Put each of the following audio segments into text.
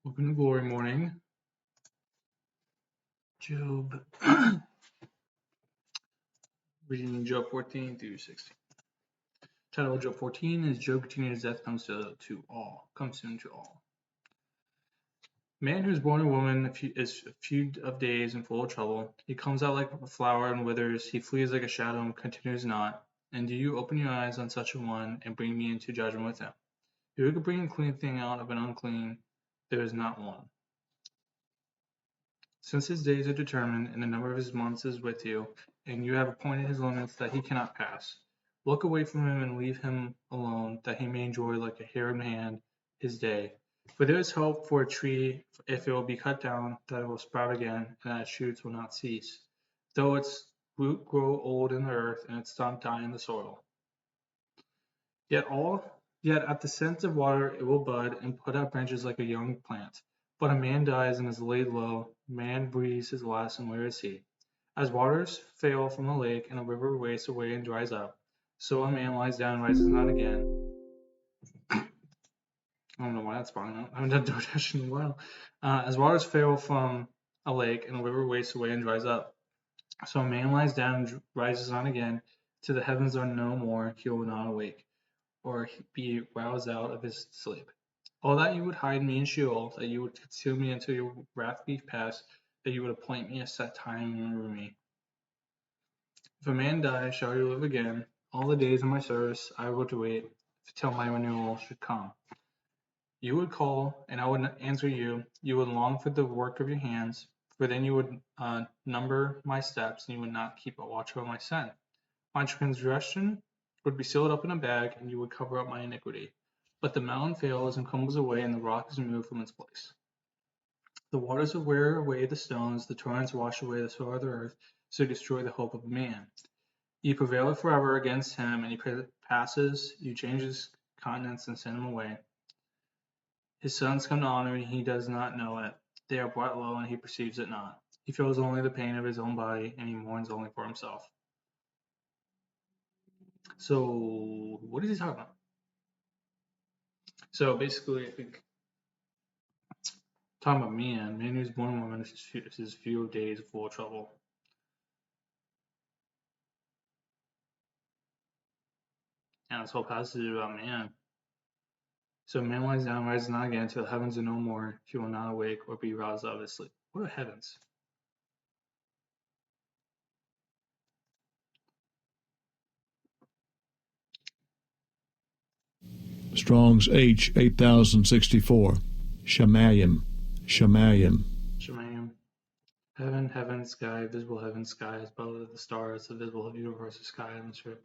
Welcome to Glory Morning. Job, reading Job 14 through 16. Title of Job 14 is Job continues death comes soon to all. Man who is born a woman is a few of days and full of trouble. He comes out like a flower and withers. He flees like a shadow and continues not. And do you open your eyes on such a one and bring me into judgment with him? Who could bring a clean thing out of an unclean? There is not one. Since his days are determined, and the number of his months is with you, and you have appointed his limits that he cannot pass, look away from him and leave him alone, that he may enjoy like a hair in hand his day. For there is hope for a tree if it will be cut down, that it will sprout again, and that its shoots will not cease, though its root grow old in the earth and its stump die in the soil. Yet at the scent of water it will bud and put out branches like a young plant. But a man dies and is laid low, man breathes his last, and where is he? As waters fail from a lake and a river wastes away and dries up, so a man lies down and rises not again. I don't know why that's bothering me. I haven't done DoorDash in a while. As waters fail from a lake and a river wastes away and dries up, so a man lies down and rises not again. To the heavens are no more, he will not awake, or be roused out of his sleep. All that you would hide me in Sheol, that you would consume me until your wrath be past, that you would appoint me a set time and remember me. If a man die, shall you live again? All the days of my service I will wait till my renewal should come. You would call, and I would answer you. You would long for the work of your hands, for then you would number my steps, and you would not keep a watch over my sin. My transgression would be sealed up in a bag, and you would cover up my iniquity. But the mountain fails and crumbles away, and the rock is removed from its place. The waters will wear away the stones, the torrents wash away the soil of the earth, so destroy the hope of man. You prevail forever against him, and he passes, you change his countenance and send him away. His sons come to honor, and he does not know it. They are brought low, and he perceives it not. He feels only the pain of his own body, and he mourns only for himself. So, what is he talking about? So basically, I think talking about man who's born a woman is few days full of trouble. And this whole passage is about man. So man lies down, rises not again, till the heavens are no more. He will not awake or be roused out of his sleep. What are heavens? Strong's H 8064. Shamayim. Shemayim. Heaven, sky, visible heaven, sky is abode of the stars, the visible universe, the sky, atmosphere,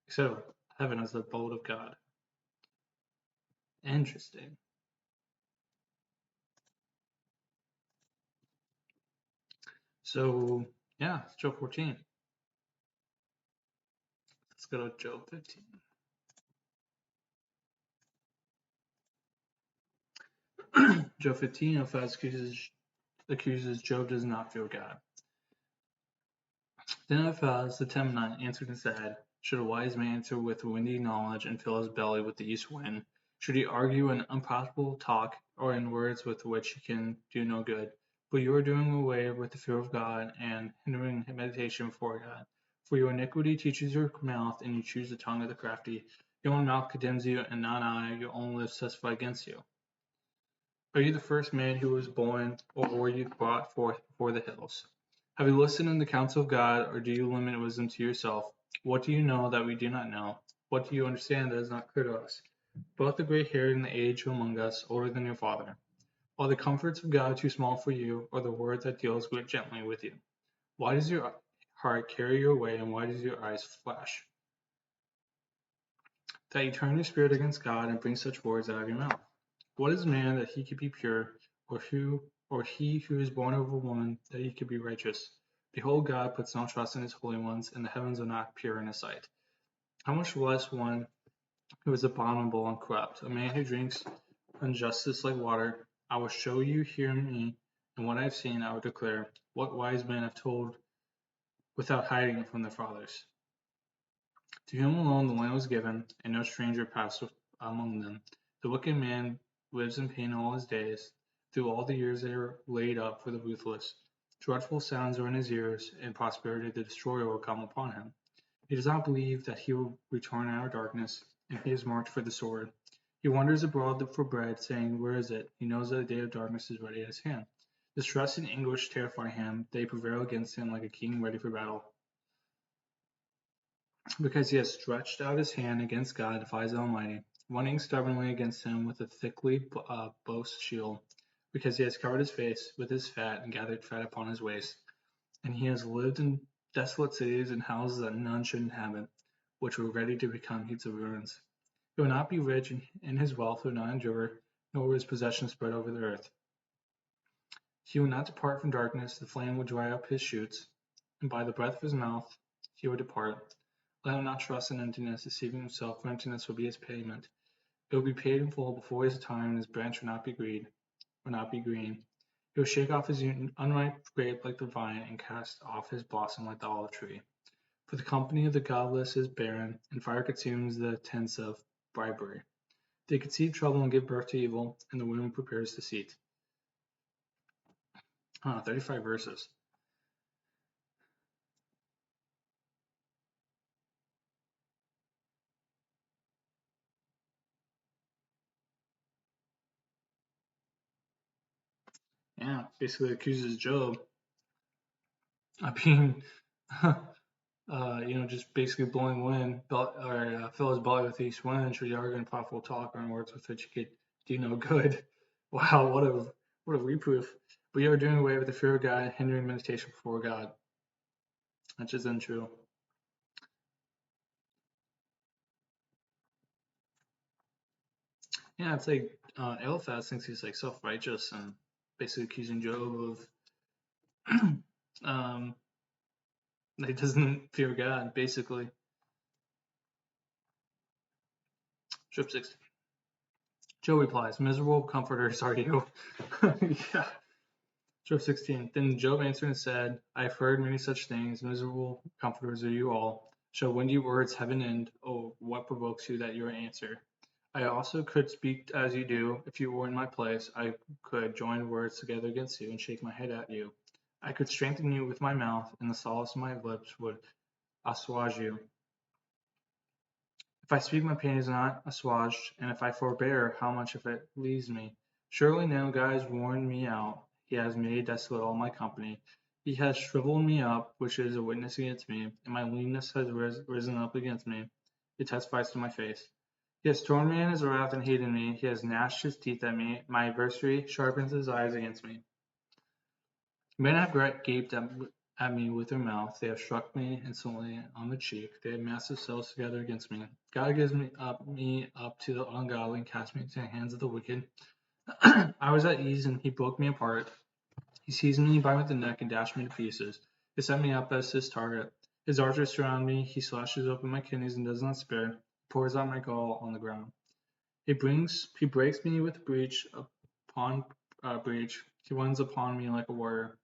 etc. Heaven is the abode of God. Interesting. So, yeah, it's Job 14. Let's go to Job 15. Job 15, Eliphaz accuses Job does not fear God. Then Eliphaz the Temanite answered and said, should a wise man answer with windy knowledge and fill his belly with the east wind? Should he argue in unprofitable talk or in words with which he can do no good? But you are doing away with the fear of God and hindering meditation before God. For your iniquity teaches your mouth, and you choose the tongue of the crafty. Your own mouth condemns you, and not I. Your own lips testify against you. Are you the first man who was born, or were you brought forth before the hills? Have you listened in the counsel of God, or do you limit wisdom to yourself? What do you know that we do not know? What do you understand that is not clear to us? Both the gray-haired and the aged among us, older than your father. Are the comforts of God too small for you, or the word that deals gently with you? Why does your heart carry you away, and why does your eyes flash? That you turn your spirit against God and bring such words out of your mouth. What is man that he could be pure, or he who is born of a woman that he could be righteous? Behold, God puts no trust in his holy ones, and the heavens are not pure in his sight. How much less one who is abominable and corrupt, a man who drinks injustice like water? I will show you, hear me, and what I have seen I will declare. What wise men have told without hiding it from their fathers. To whom alone the land was given, and no stranger passed among them. The wicked man lives in pain all his days. through all the years they are laid up for the ruthless. Dreadful sounds are in his ears, and prosperity the destroyer will come upon him. He does not believe that he will return out of darkness, and he is marked for the sword. He wanders abroad for bread, saying, "Where is it?" He knows that the day of darkness is ready at his hand. Distress and anguish terrify him. They prevail against him like a king ready for battle. Because he has stretched out his hand against God, defies the Almighty, running stubbornly against him with a thickly boast shield. Because he has covered his face with his fat and gathered fat upon his waist. And he has lived in desolate cities and houses that none should inhabit, which were ready to become heaps of ruins. He will not be rich, and his wealth will not endure, nor will his possessions spread over the earth. He will not depart from darkness, the flame will dry up his shoots, and by the breath of his mouth he will depart. Let him not trust in emptiness, deceiving himself, for emptiness will be his payment. It will be paid in full before his time, and his branch will not be green. He will shake off his unripe grape like the vine, and cast off his blossom like the olive tree. For the company of the godless is barren, and fire consumes the tents of bribery. They conceive trouble and give birth to evil, and the womb prepares deceit. 35 verses. Yeah, basically accuses Job of being, just basically blowing wind, or fill his belly with east wind, should you argue in profitable talk or in words with which you could do no good. Wow, what a reproof. But you are doing away with the fear of God, hindering meditation before God. That's just untrue. Yeah, it's like Eliphaz thinks he's like self-righteous and basically accusing Job of that he doesn't fear God, basically. Strip 6. Job replies, "Miserable comforters are you." Yeah. Strip 16. Then Job answered and said, "I have heard many such things. Miserable comforters are you all. Shall windy words have an end? Oh, what provokes you that you answer? I also could speak as you do. If you were in my place, I could join words together against you and shake my head at you. I could strengthen you with my mouth, and the solace of my lips would assuage you. If I speak, my pain is not assuaged, and if I forbear, how much if it leaves me? Surely now God has worn me out. He has made desolate all my company. He has shriveled me up, which is a witness against me, and my leanness has risen up against me. It testifies to my face. He has torn me in his wrath and hated me. He has gnashed his teeth at me. My adversary sharpens his eyes against me. Men have gaped at me with their mouth. They have struck me insolently on the cheek. They have massed themselves together against me. God gives me up to the ungodly and cast me into the hands of the wicked. I was at ease, and he broke me apart. He seized me by the neck and dashed me to pieces. He set me up as his target. His archers surround me. He slashes open my kidneys and does not spare. He pours out my gall on the ground. He breaks me with breach upon breach. He runs upon me like a warrior.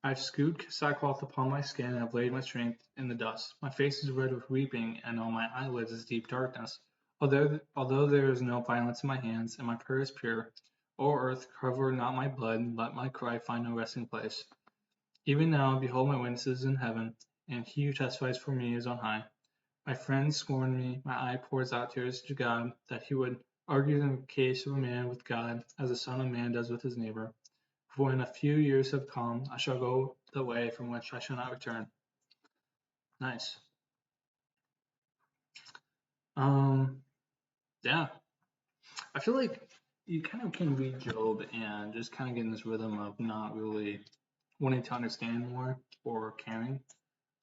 I've scooped sackcloth upon my skin and have laid my strength in the dust. My face is red with weeping, and on my eyelids is deep darkness. Although there is no violence in my hands, and my prayer is pure, O earth, cover not my blood, let my cry find no resting place. Even now, behold my witnesses in heaven, and he who testifies for me is on high. My friends scorn me, my eye pours out tears to God, that he would argue in the case of a man with God, as the son of man does with his neighbor. For when a few years have come, I shall go the way from which I shall not return. Nice. Yeah. I feel like you kind of can read Job and just kind of get in this rhythm of not really wanting to understand more or caring.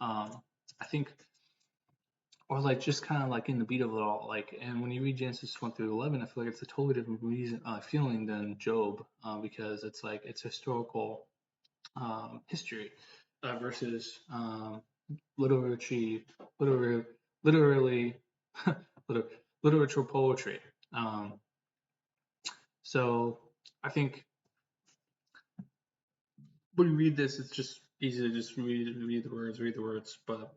I think, or like just kind of like in the beat of it all. Like, and when you read Genesis 1 through 11, I feel like it's a totally different feeling than Job, because it's like it's historical history versus literary, literally, literature poetry. So I think when you read this, it's just easy to just read the words. But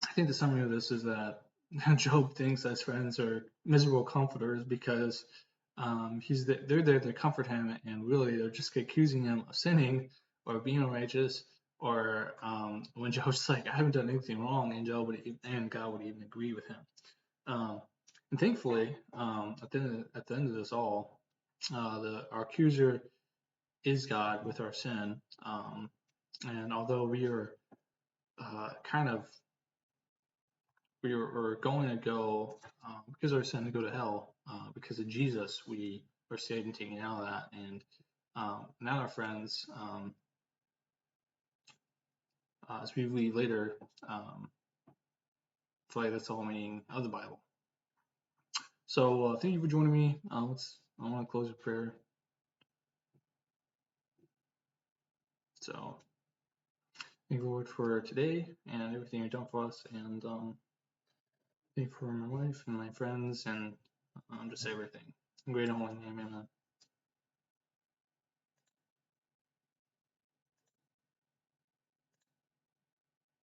I think the summary of this is that Job thinks that his friends are miserable comforters because They're there to comfort him, and really they're just accusing him of sinning or being unrighteous. Or when Job's like, I haven't done anything wrong, and and God would even agree with him. And thankfully, at the end of this all, our accuser is God with our sin. And although we are kind of we're going to go because of our sin to go to hell, because of Jesus, we are saved and taken out of that. And now, our friends, as we read later, feel like that's all meaning of the Bible. So thank you for joining me. I want to close with prayer. So thank you, Lord, for today and everything you've done for us, and thank you for my wife and my friends and just everything. In great and holy name, amen.